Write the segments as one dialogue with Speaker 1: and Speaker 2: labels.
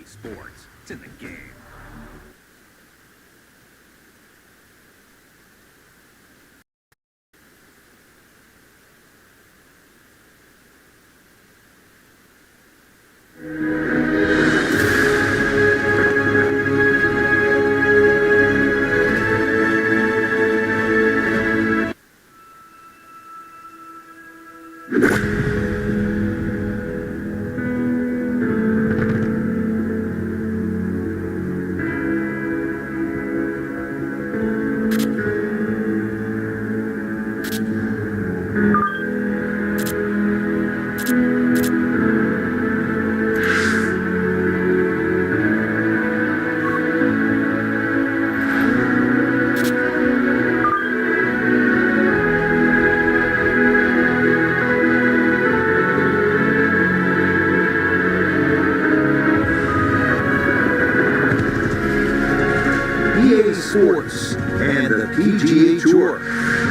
Speaker 1: sports. It's in the game.
Speaker 2: Sports and the PGA Tour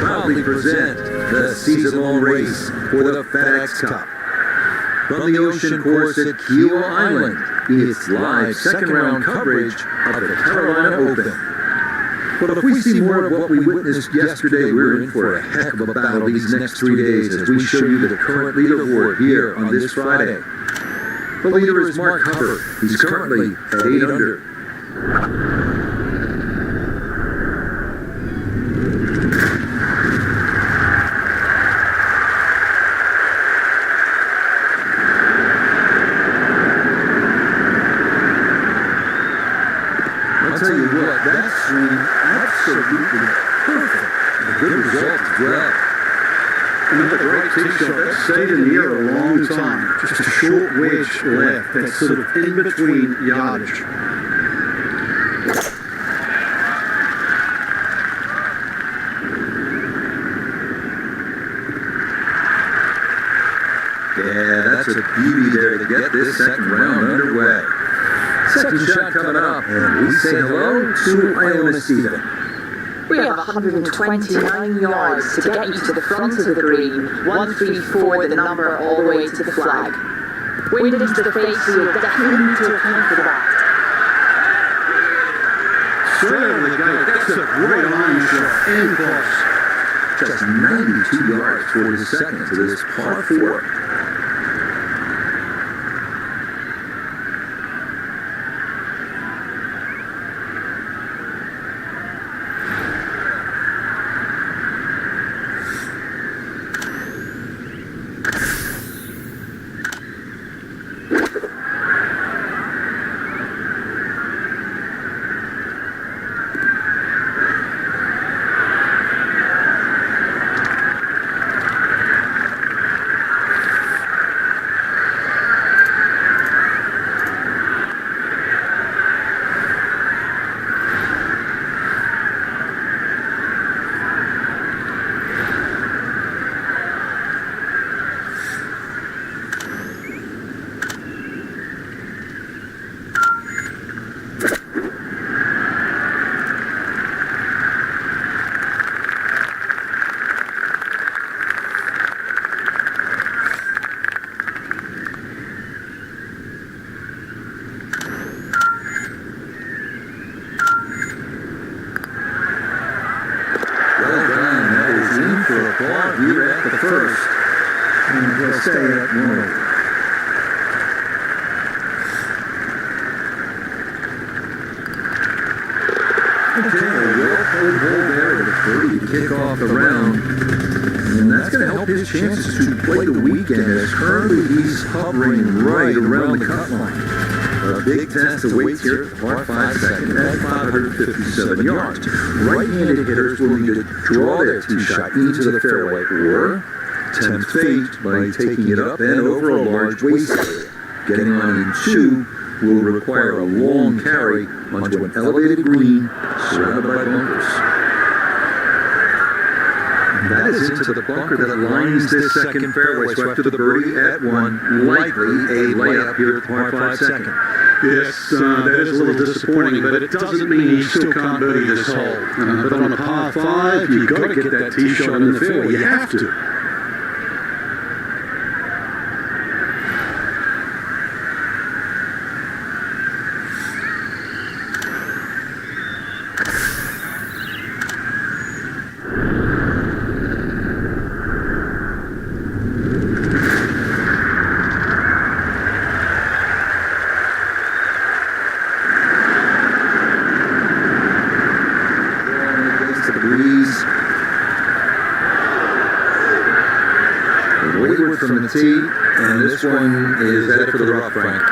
Speaker 2: proudly present the season-long race for the FedEx Cup. From the ocean course at Kiowa Island, it's live second-round coverage of the Carolina Open. But if we see more of what we witnessed yesterday, we're in for a heck of a battle these next 3 days as we show you the current leaderboard here on this Friday. The leader is Mark Hubbard. He's currently at 8 under. I'll tell you what, that swing, absolutely perfect. A good result as well.
Speaker 3: And the great tee shot, that stayed in the air a long time. Just a short wedge left, that's sort of in between yardage.
Speaker 2: Yeah, that's a beauty there to get this second round underway. Second shot coming up, and we say hello to Iona Steven.
Speaker 4: We have 129 yards to get you to the front of the green, 134 the number all the way to the flag. Wind into the face, so you'll definitely need to account for that.
Speaker 3: Straight out of the gate, that's a great iron shot, and close.
Speaker 2: Just 92 yards for the second to this par 4. Here at the first, and he'll stay at 1. Okay, a well-played hole there with a birdie to kick off the round, and that's going to help his chances to play the weekend as currently he's hovering right around the cut line. A big test awaits here at the par 5 second at 557 yards. Right-handed hitters will need to draw their tee shot into the fairway or tempt fate by taking it up and over a large waste area. Getting on in 2 will require a long carry onto an elevated green surrounded by bunkers. And that is into the bunker that lines this second fairway. So after the birdie at 1, likely a layup here at the par 5 second.
Speaker 3: Yes, that is a little disappointing, but it doesn't mean you still can't birdie this hole. But on a par 5, you've got to get that tee shot in the fairway. You have to.
Speaker 2: degrees. Wayward from the tee, and this one is headed for the rough, Frank.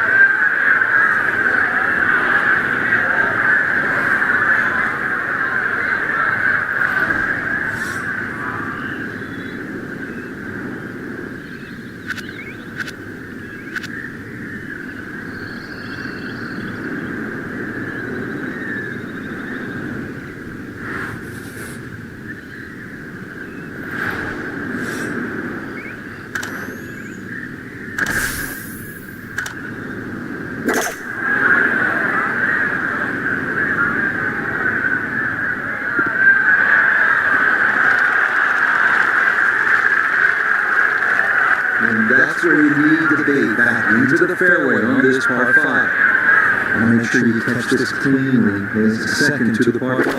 Speaker 2: And that's where you need to be, back into the fairway on this par 5. And make sure you catch this cleanly as a second to the par 5.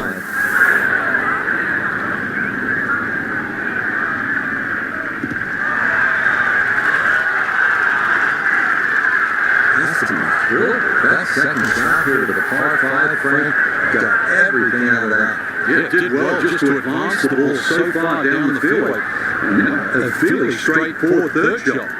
Speaker 2: That second shot here to the par 5, Frank, got everything out of that.
Speaker 3: Yeah, it did well just to advance the ball so far down the fairway. A fairly straightforward third shot.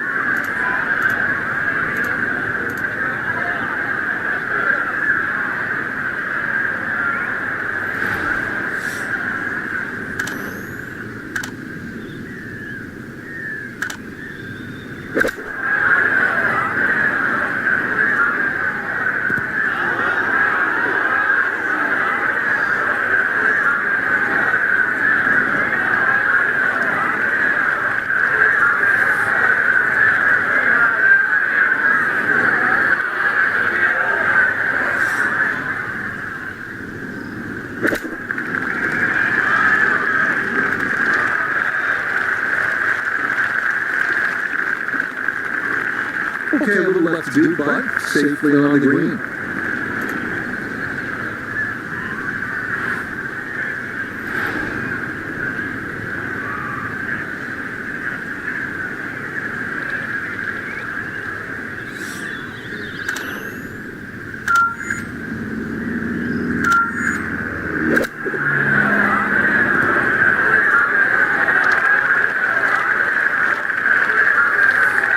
Speaker 2: Okay, a little left to do, but safely on the green.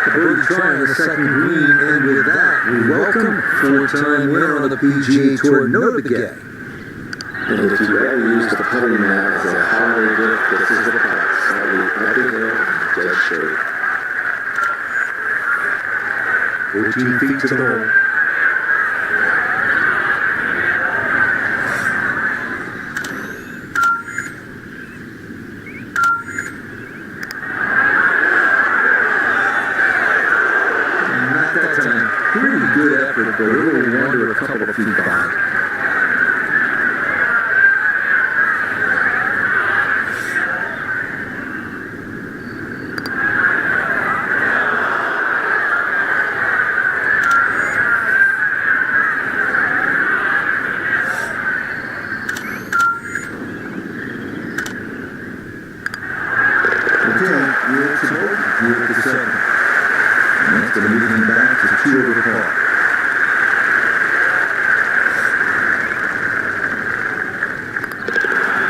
Speaker 2: Birdie try on the second green, and with that, we welcome four-time winner on the PGA Tour, Begay.
Speaker 1: And if you ever used the putting mat as a holiday gift, this is the putt. Slightly up the hill, dead straight.
Speaker 2: 14 feet to the hole. Pretty good effort, but a little wander a couple of feet by. Okay, it's a bogey here at the 7th. And that's going to move him back to 2 over par.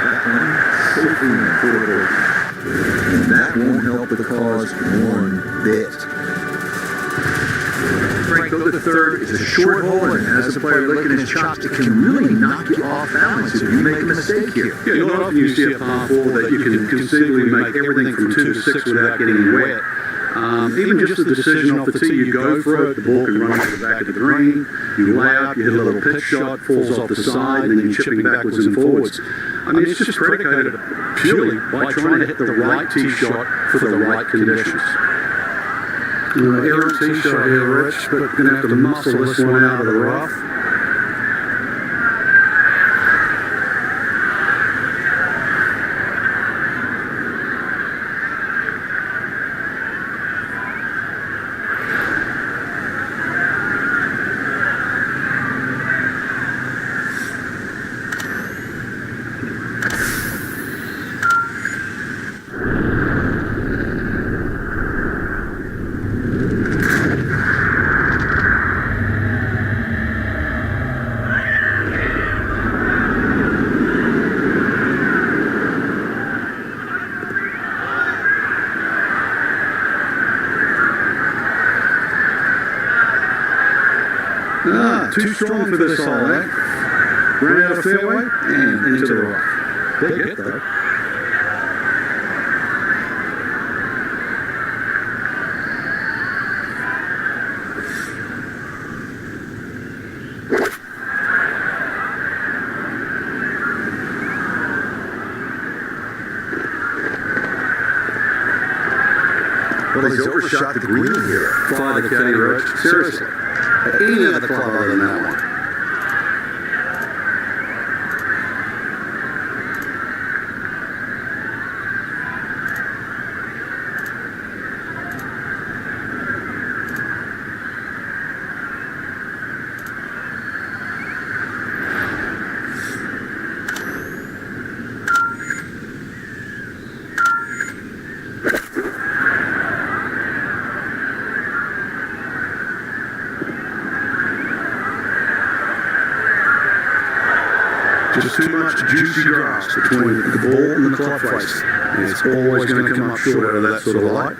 Speaker 2: That one safely in for a bogey. And that won't help the cause one bit. Frank, though the third is a short hole, and as a player licking his chops, it can really knock you off balance if you make a mistake here.
Speaker 3: Yeah, not often you see a par 4 that you can conceivably make everything from 2 to 6 without getting wet. Even just the decision off the tee, you go for it, the ball can run to the back of the green, you lay up, you hit a little pitch shot, falls off the side, and then you're chipping backwards and forwards. I mean, it's just predicated purely by trying to hit the right tee shot for the right conditions. Errant tee shot here, Rich, but we're going to have to muscle this one out of the rough. too strong for this hole, eh? Ran out of fairway and into the rough. Big hit though.
Speaker 2: Well, he's overshot the green here.
Speaker 3: Fly the caddy, Roach. Seriously. Any other club other than that one. Just too much juicy grass between the ball and the club face. And it's always going to come up short out of that sort of light.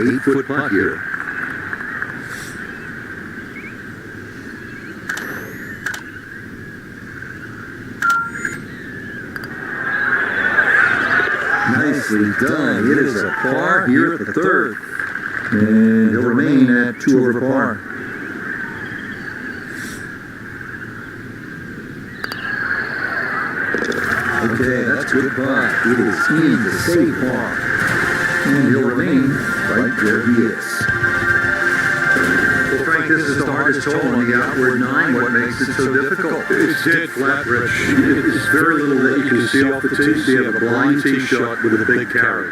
Speaker 2: Eight-foot putt here. Nicely done. It is a par here at the third. And he'll remain at 2 over par. Okay, that's good putt. It is in to save par. And he'll remain right where he is. Well, Frank, this is the hardest hole on the outward 9. What makes it so difficult?
Speaker 3: It's dead flat, Rich. It's very little that you can see off the tee, so you have a blind tee shot with a big carry.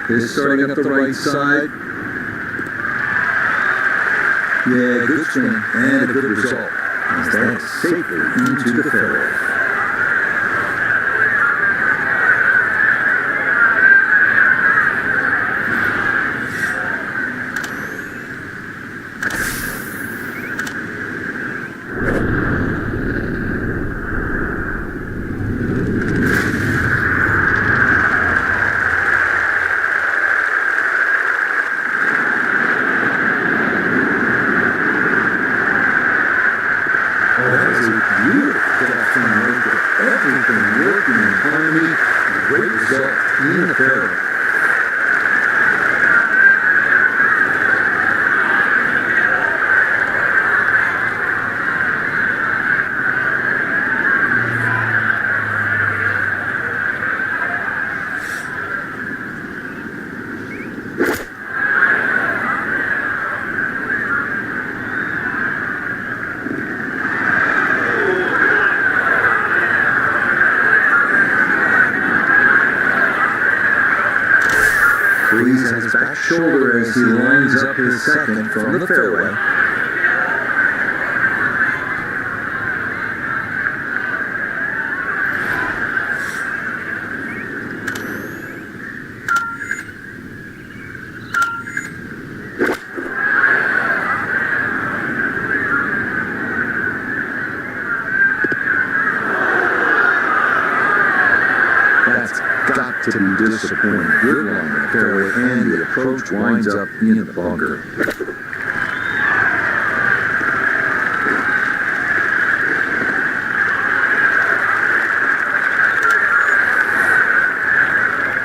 Speaker 2: He's starting up the right side. Yeah, good swing and a good result. That's safely into the fairway. Everything working in harmony, great result in the fairway. Breeze on his back shoulder as he lines up his second from the fairway. Got to be disappointing. Good along the fairway, and the approach winds up in the bunker.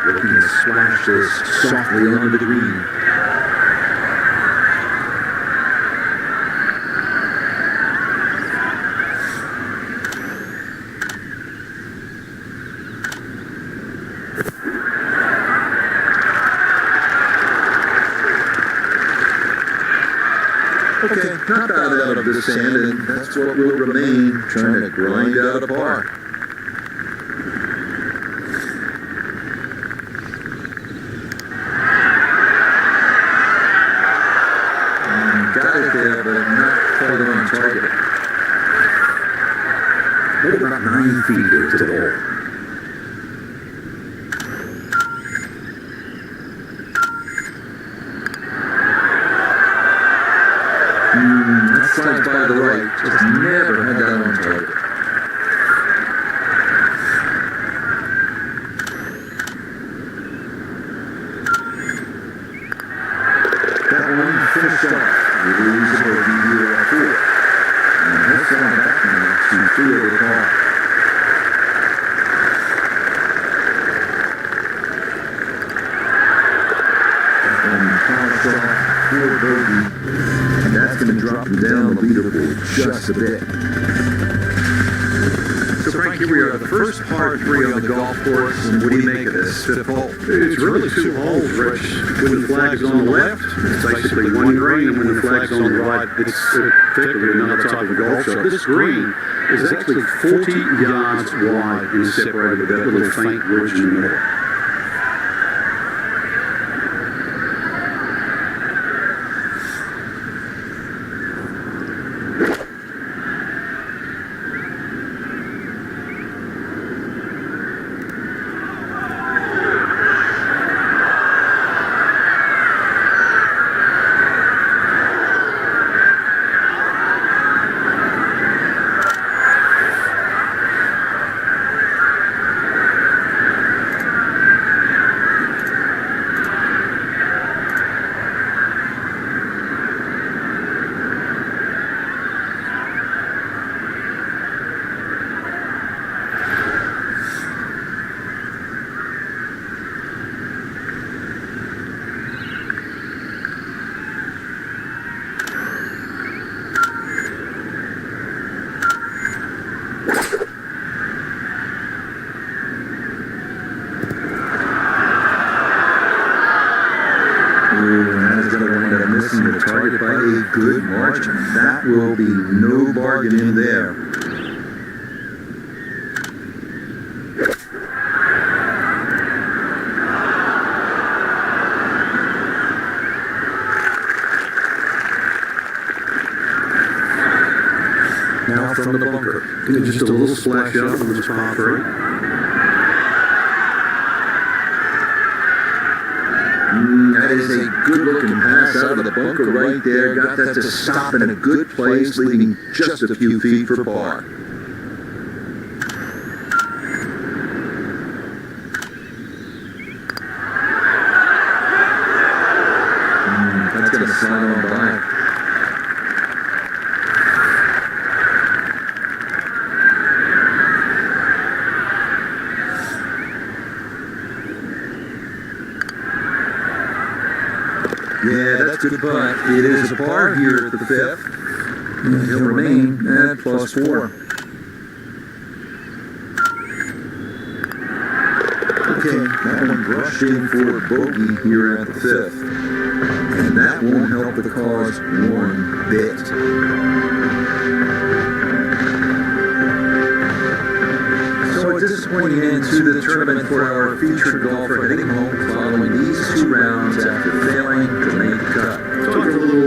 Speaker 2: Looking to splash this softly onto the green. Okay, not out of the sand, and that's what will remain, trying to grind out a par. And target. Maybe about 9 feet to the hole. That slides by the right. Just never had that on target. That one finished off. We lose a bogey here at 4. And he'll send it back now to 3 over par. That one polished off 4 bogey. And that's going to drop him down the leaderboard just a bit.
Speaker 3: So Frank, here we are, the first par 3 on the golf course, and what do you make of this 5th hole? It's really 2 holes, Rich. When the flag is on the left, it's basically one green, and when the flag's on the right, it's effectively another type of golf shot. This green is actually 40 yards wide and separated with that little faint ridge in the middle.
Speaker 2: Missing the target by a good margin. That will be no bargain in there. Now from the bunker.
Speaker 3: Just a little splash up on this par 3.
Speaker 2: That is a good-looking pass out of the bunker right there. Got that to stop in a good place, leaving just a few feet for par. That's going to slide on by. Yeah, that's good putt. It is a par here at the 5th. And he'll remain at +4. Okay, that one brushed in for a bogey here at the 5th. And that won't help the cause one bit. So a disappointing end to the tournament for our featured golfer heading home following these 2 rounds after failing to make the cut.
Speaker 3: Time for a little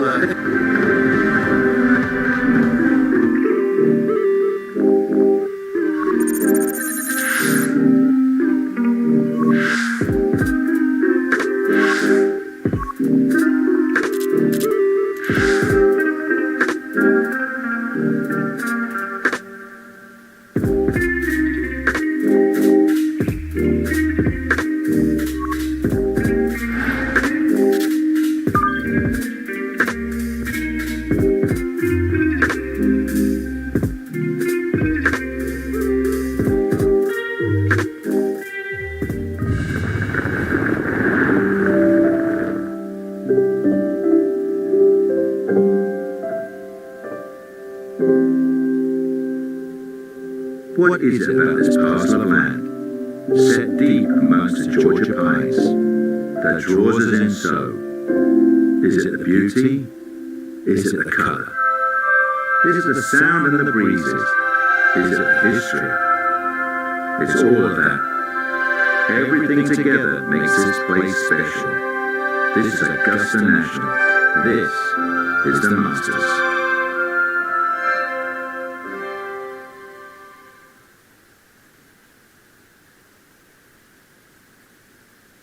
Speaker 5: What is it about this parcel of land, set deep amongst the Georgia pines, that draws us in so? Is it the beauty? Is it the colour? Is it the sound and the breezes? Is it the history? It's all of that. Everything together makes this place special. This is Augusta National. This is the Masters.